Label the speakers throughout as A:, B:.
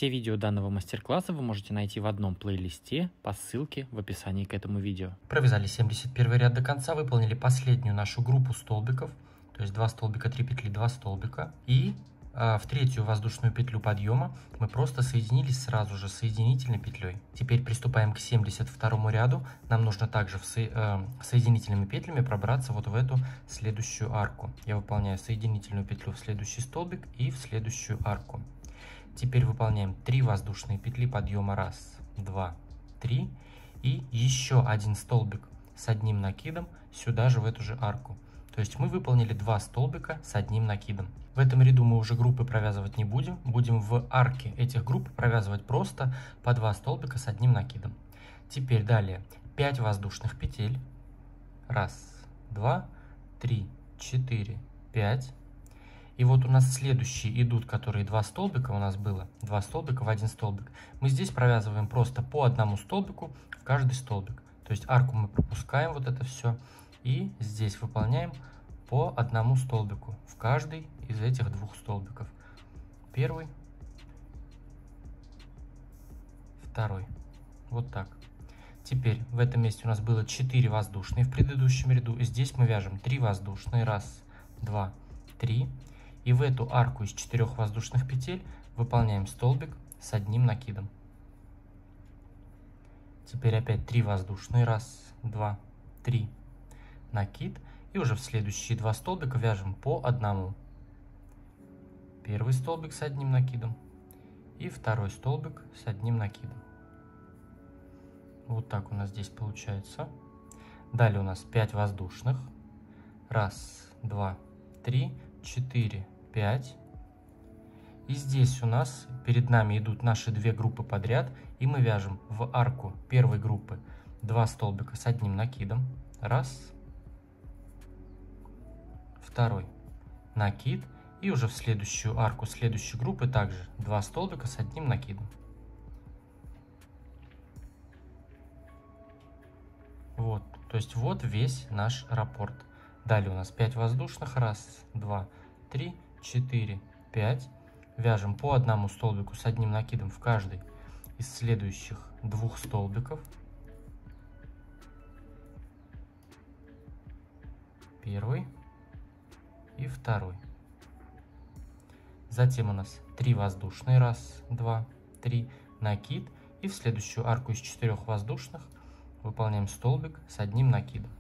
A: Все видео данного мастер-класса вы можете найти в одном плейлисте по ссылке в описании к этому видео.
B: Провязали 71 ряд до конца, выполнили последнюю нашу группу столбиков, то есть 2 столбика, 3 петли, 2 столбика. И в третью воздушную петлю подъема мы просто соединились сразу же соединительной петлей. Теперь приступаем к 72 ряду. Нам нужно также соединительными петлями пробраться вот в эту следующую арку. Я выполняю соединительную петлю в следующий столбик и в следующую арку. Теперь выполняем 3 воздушные петли подъема. 1, 2, 3. И еще один столбик с одним накидом сюда же в эту же арку. То есть мы выполнили 2 столбика с одним накидом. В этом ряду мы уже группы провязывать не будем. Будем в арке этих групп провязывать просто по 2 столбика с одним накидом. Теперь далее 5 воздушных петель. 1, 2, 3, 4, 5. И вот у нас следующие идут, которые 2 столбика у нас было. 2 столбика в 1 столбик. Мы здесь провязываем просто по одному столбику в каждый столбик. То есть арку мы пропускаем вот это все. И здесь выполняем по одному столбику в каждый из этих 2 столбиков. Первый, второй. Вот так. Теперь в этом месте у нас было 4 воздушные в предыдущем ряду. И здесь мы вяжем 3 воздушные. 1, 2, 3. И в эту арку из 4 воздушных петель выполняем столбик с одним накидом. Теперь опять 3 воздушные. 1, 2, 3. Накид. И уже в следующие 2 столбика вяжем по одному. Первый столбик с одним накидом и второй столбик с одним накидом. Вот так у нас здесь получается. Далее у нас 5 воздушных. 1, 2, 3, 4, 5. И здесь у нас перед нами идут наши 2 группы подряд. И мы вяжем в арку первой группы 2 столбика с одним накидом. 1, второй накид. И уже в следующую арку следующей группы также 2 столбика с одним накидом. Вот, то есть вот весь наш раппорт. Далее у нас 5 воздушных. 1, 2, 3, 4, 5. Вяжем по одному столбику с одним накидом в каждый из следующих 2 столбиков. Первый и второй. Затем у нас 3 воздушные. 1, 2, 3. Накид. И в следующую арку из 4 воздушных выполняем столбик с одним накидом.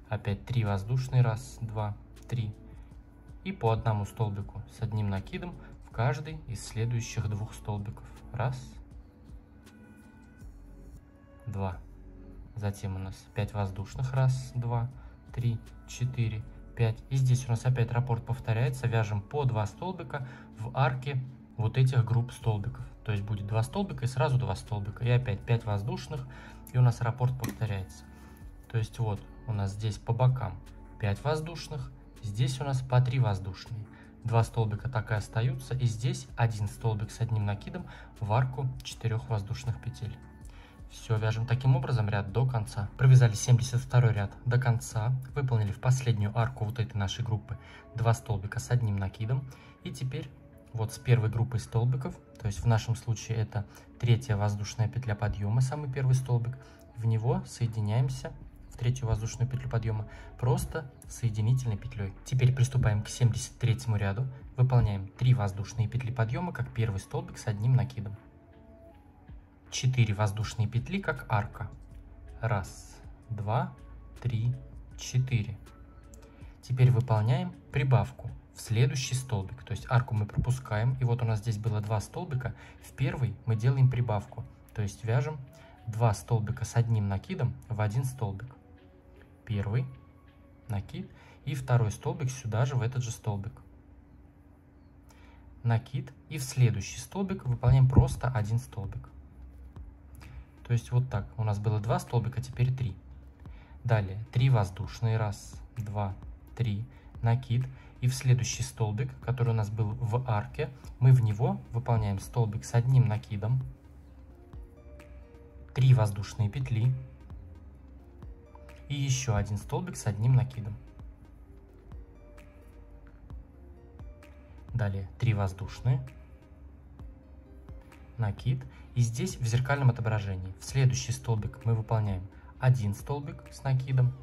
B: Опять 3 воздушные. 1, 2, 3. И по одному столбику с одним накидом в каждый из следующих 2 столбиков. 1, 2. Затем у нас 5 воздушных. 1, 2, 3, 4, 5. И здесь у нас опять раппорт повторяется. Вяжем по 2 столбика в арке вот этих групп столбиков. То есть будет 2 столбика и сразу 2 столбика. И опять 5 воздушных. И у нас раппорт повторяется. То есть вот у нас здесь по бокам 5 воздушных. Здесь у нас по 3 воздушные. 2 столбика так и остаются. И здесь 1 столбик с одним накидом в арку 4 воздушных петель. Все, вяжем таким образом ряд до конца. Провязали 72 ряд до конца. Выполнили в последнюю арку вот этой нашей группы 2 столбика с одним накидом. И теперь вот с первой группой столбиков, то есть в нашем случае это 3-я воздушная петля подъема, самый первый столбик. В него соединяемся в 3-ю воздушную петлю подъема просто соединительной петлей. Теперь приступаем к 73 ряду. Выполняем 3 воздушные петли подъема как первый столбик с одним накидом. 4 воздушные петли как арка. 1, 2, 3, 4. Теперь выполняем прибавку в следующий столбик. То есть арку мы пропускаем. И вот у нас здесь было 2 столбика. В первый мы делаем прибавку. То есть вяжем 2 столбика с одним накидом в 1 столбик. Первый накид. И второй столбик сюда же в этот же столбик. Накид. И в следующий столбик выполняем просто 1 столбик. То есть вот так. У нас было 2 столбика, теперь 3. Далее 3 воздушные. 1, 2, 3. Накид. И в следующий столбик, который у нас был в арке, мы в него выполняем столбик с одним накидом. 3 воздушные петли. И еще 1 столбик с одним накидом. Далее 3 воздушные. накид. И здесь в зеркальном отображении в следующий столбик мы выполняем 1 столбик с накидом,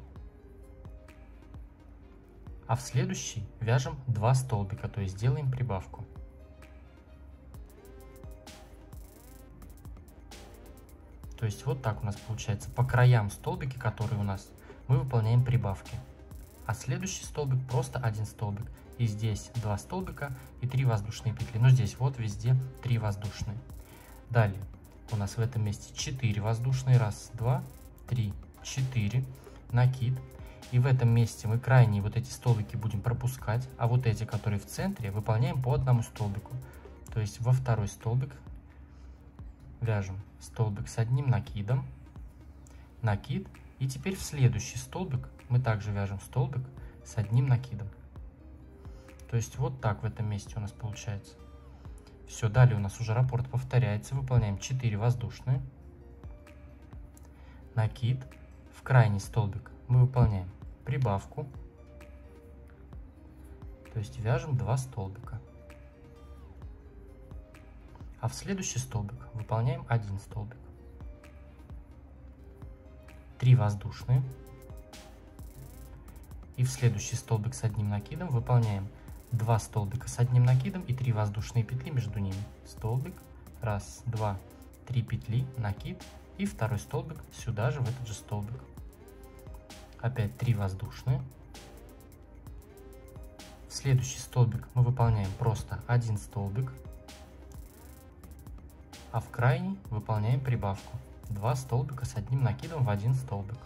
B: а в следующий вяжем 2 столбика, то есть делаем прибавку. То есть вот так у нас получается по краям столбики, которые у нас, мы выполняем прибавки. А следующий столбик просто 1 столбик. И здесь 2 столбика и 3 воздушные петли. Но здесь вот везде 3 воздушные. Далее у нас в этом месте 4 воздушные. 1, 2, 3, 4. Накид. И в этом месте мы крайние вот эти столбики будем пропускать. А вот эти, которые в центре, выполняем по 1 столбику. То есть во второй столбик вяжем столбик с 1 накидом. Накид. И теперь в следующий столбик мы также вяжем столбик с 1 накидом. То есть вот так в этом месте у нас получается. Все, далее у нас уже раппорт повторяется. Выполняем 4 воздушные. Накид. В крайний столбик мы выполняем прибавку. То есть вяжем 2 столбика. А в следующий столбик выполняем 1 столбик. 3 воздушные. И в следующий столбик с 1 накидом выполняем 2 столбика с 1 накидом и 3 воздушные петли между ними. Столбик, 1, 2, 3 петли, накид и второй столбик сюда же в этот же столбик. Опять 3 воздушные. В следующий столбик мы выполняем просто 1 столбик, а в крайний выполняем прибавку. 2 столбика с 1 накидом в 1 столбик.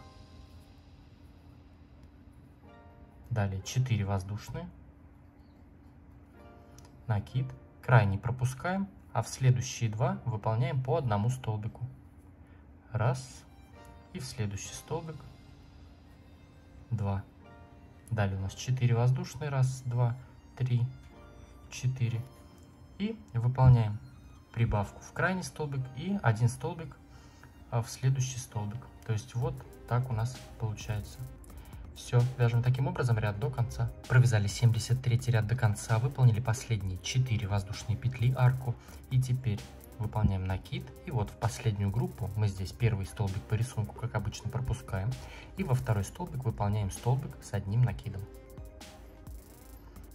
B: Далее 4 воздушные. Накид. Крайний пропускаем, а в следующие 2 выполняем по 1 столбику. 1. И в следующий столбик 2. Далее у нас 4 воздушные. 1, 2, 3, 4. И выполняем прибавку в крайний столбик и 1 столбик в следующий столбик. То есть вот так у нас получается. Все, вяжем таким образом ряд до конца. Провязали 73 ряд до конца, выполнили последние 4 воздушные петли арку. И теперь выполняем накид. И вот в последнюю группу мы здесь первый столбик по рисунку, как обычно, пропускаем. И во второй столбик выполняем столбик с 1 накидом.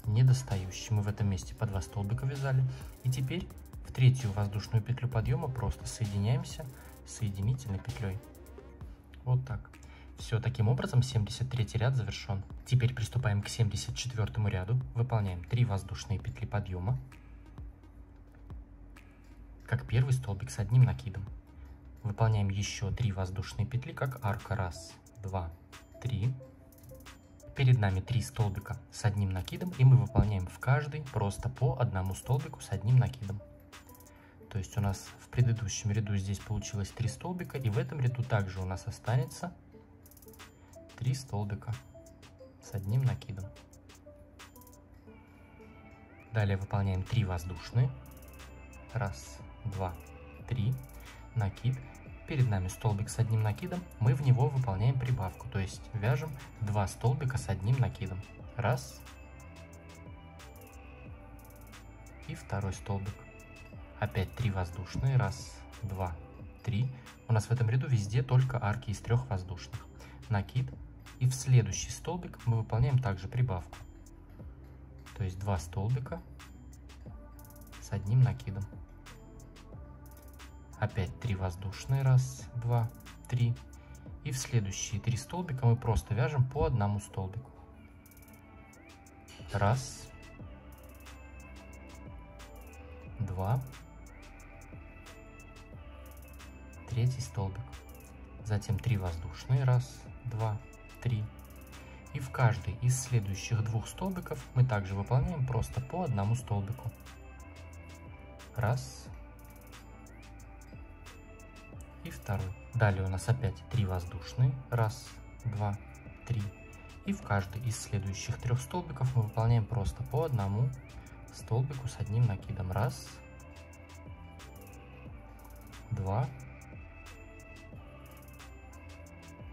B: Недостающий. Мы в этом месте по 2 столбика вязали. И теперь в третью воздушную петлю подъема просто соединяемся соединительной петлей. Вот так. Все, таким образом 73 ряд завершен. Теперь приступаем к 74 ряду. Выполняем 3 воздушные петли подъема, как первый столбик с 1 накидом. Выполняем еще 3 воздушные петли, как арка. 1, 2, 3. Перед нами 3 столбика с 1 накидом, и мы выполняем в каждый просто по 1 столбику с 1 накидом. То есть у нас в предыдущем ряду здесь получилось 3 столбика, и в этом ряду также у нас останется 3 столбика с 1 накидом. Далее выполняем 3 воздушные. 1, 2, 3. Накид. Перед нами столбик с 1 накидом. Мы в него выполняем прибавку. То есть вяжем 2 столбика с 1 накидом. 1. И второй столбик. Опять 3 воздушные. 1, 2, 3. У нас в этом ряду везде только арки из 3 воздушных. Накид. И в следующий столбик мы выполняем также прибавку. То есть 2 столбика с 1 накидом. Опять 3 воздушные. 1, 2, 3. И в следующие 3 столбика мы просто вяжем по 1 столбику. 1, 2, 3 столбик. Затем 3 воздушные. 1, 2, 3. И в каждый из следующих 2 столбиков мы также выполняем просто по 1 столбику. 1 и второй. Далее у нас опять 3 воздушные. 1, 2, 3. И в каждый из следующих 3 столбиков мы выполняем просто по 1 столбику с 1 накидом. 1, 2,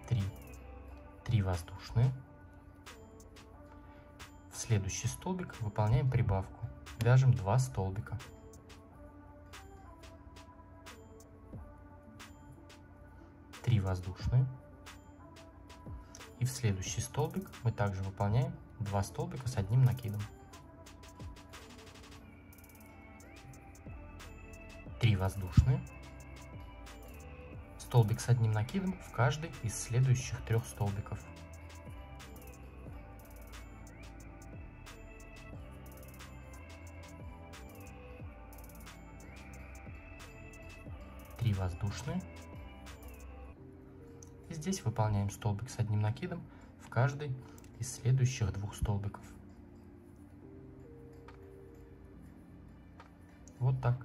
B: 3. 3 воздушные. В следующий столбик выполняем прибавку. Вяжем 2 столбика. 3 воздушные. И в следующий столбик мы также выполняем 2 столбика с одним накидом. 3 воздушные. Столбик с одним накидом в каждый из следующих 3 столбиков. Воздушные. И здесь выполняем столбик с одним накидом в каждый из следующих 2 столбиков. Вот так.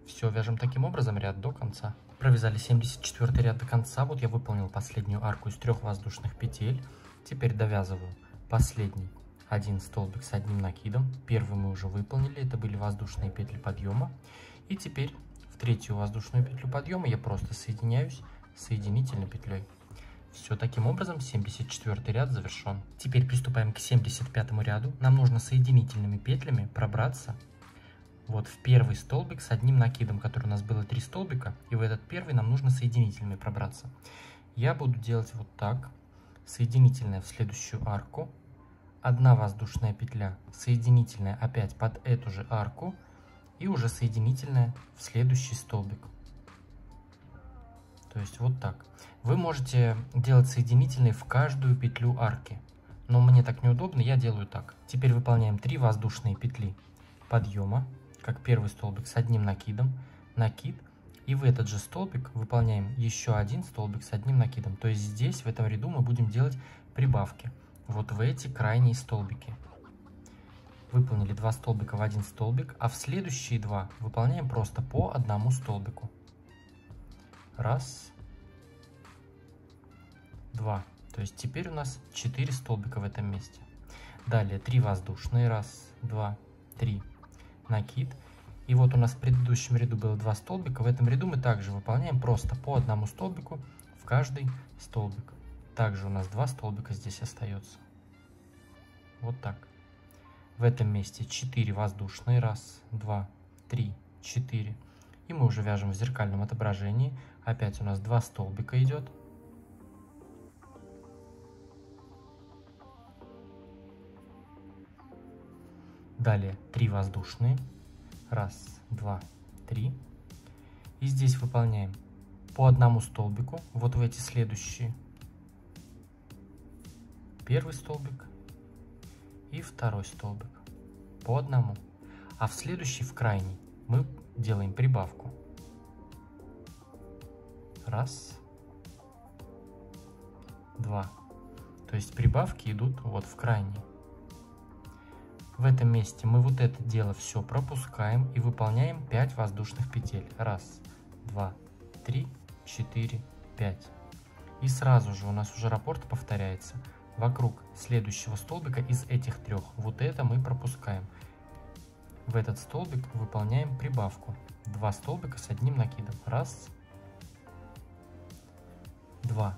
B: Все, вяжем таким образом ряд до конца. Провязали 74 ряд до конца. Вот я выполнил последнюю арку из 3 воздушных петель. Теперь довязываю последний один столбик с одним накидом. Первый мы уже выполнили, это были воздушные петли подъема. И теперь третью воздушную петлю подъема я просто соединяюсь соединительной петлей. Все, таким образом 74 ряд завершен. Теперь приступаем к 75 ряду. Нам нужно соединительными петлями пробраться вот в первый столбик с одним накидом, который у нас было 3 столбика, и в этот первый нам нужно соединительными пробраться. Я буду делать вот так. Соединительная в следующую арку, 1 воздушная петля, соединительная опять под эту же арку, и уже соединительная в следующий столбик. То есть вот так. Вы можете делать соединительные в каждую петлю арки, но мне так неудобно, я делаю так. Теперь выполняем 3 воздушные петли подъема, как первый столбик с одним накидом, накид, и в этот же столбик выполняем еще 1 столбик с одним накидом. То есть здесь, в этом ряду, мы будем делать прибавки вот в эти крайние столбики. Выполнили 2 столбика в 1 столбик, а в следующие 2 выполняем просто по 1 столбику. 1, 2. То есть теперь у нас 4 столбика в этом месте. Далее 3 воздушные. 1, 2, 3. Накид. И вот у нас в предыдущем ряду было 2 столбика. В этом ряду мы также выполняем просто по 1 столбику в каждый столбик. Также у нас 2 столбика здесь остается. Вот так. В этом месте 4 воздушные. 1, 2, 3, 4. И мы уже вяжем в зеркальном отображении. Опять у нас 2 столбика идет. Далее 3 воздушные. 1, 2, 3. И здесь выполняем по 1 столбику. Вот в эти следующие. Первый столбик и второй столбик. По 1. А в следующий, в крайний, мы делаем прибавку. 1, 2. То есть прибавки идут вот в крайний. В этом месте мы вот это дело все пропускаем и выполняем 5 воздушных петель. 1, 2, 3, 4, 5. И сразу же у нас уже раппорт повторяется. Вокруг следующего столбика из этих 3 вот это мы пропускаем. В этот столбик выполняем прибавку. 2 столбика с одним накидом. 1, 2.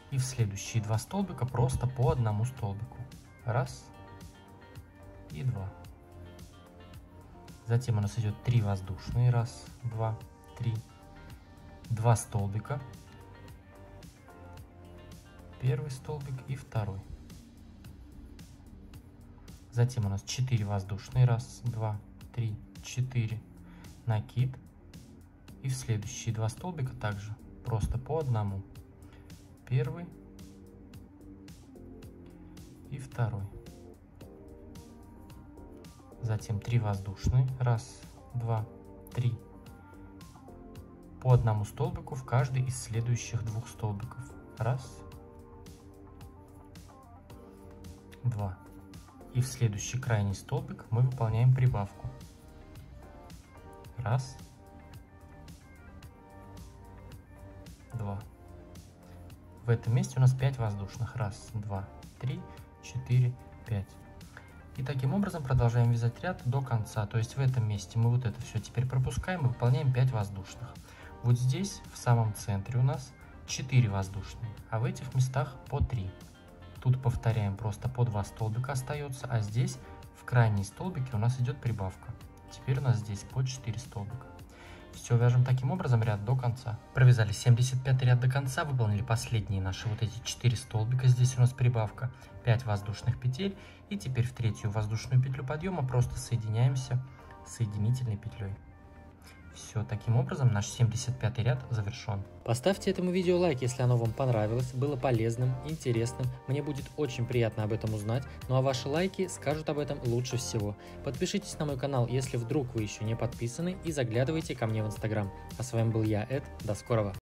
B: И в следующие 2 столбика просто по 1 столбику. 1 и 2. Затем у нас идет 3 воздушные. 1, 2, 3. 2 столбика. Первый столбик и второй. Затем у нас 4 воздушные. 1, 2, 3, 4. Накид. И в следующие 2 столбика также просто по 1. Первый и второй. Затем 3 воздушные. 1, 2, 3. По 1 столбику в каждый из следующих 2 столбиков. 1, 2. И в следующий крайний столбик мы выполняем прибавку. 1, 2. В этом месте у нас 5 воздушных. 1, 2, 3, 4, 5. И таким образом продолжаем вязать ряд до конца. То есть в этом месте мы вот это все теперь пропускаем и выполняем 5 воздушных. Вот здесь в самом центре у нас 4 воздушные, а в этих местах по 3. Тут повторяем, просто по 2 столбика остается, а здесь в крайней столбике у нас идет прибавка. Теперь у нас здесь по 4 столбика. Все вяжем таким образом ряд до конца. Провязали 75 ряд до конца, выполнили последние наши вот эти 4 столбика, здесь у нас прибавка, 5 воздушных петель. И теперь в третью воздушную петлю подъема просто соединяемся соединительной петлей. Все, таким образом наш 75 ряд завершен.
A: Поставьте этому видео лайк, если оно вам понравилось, было полезным, интересным. Мне будет очень приятно об этом узнать, ну а ваши лайки скажут об этом лучше всего. Подпишитесь на мой канал, если вдруг вы еще не подписаны, и заглядывайте ко мне в Instagram. А с вами был я, Эд. До скорого!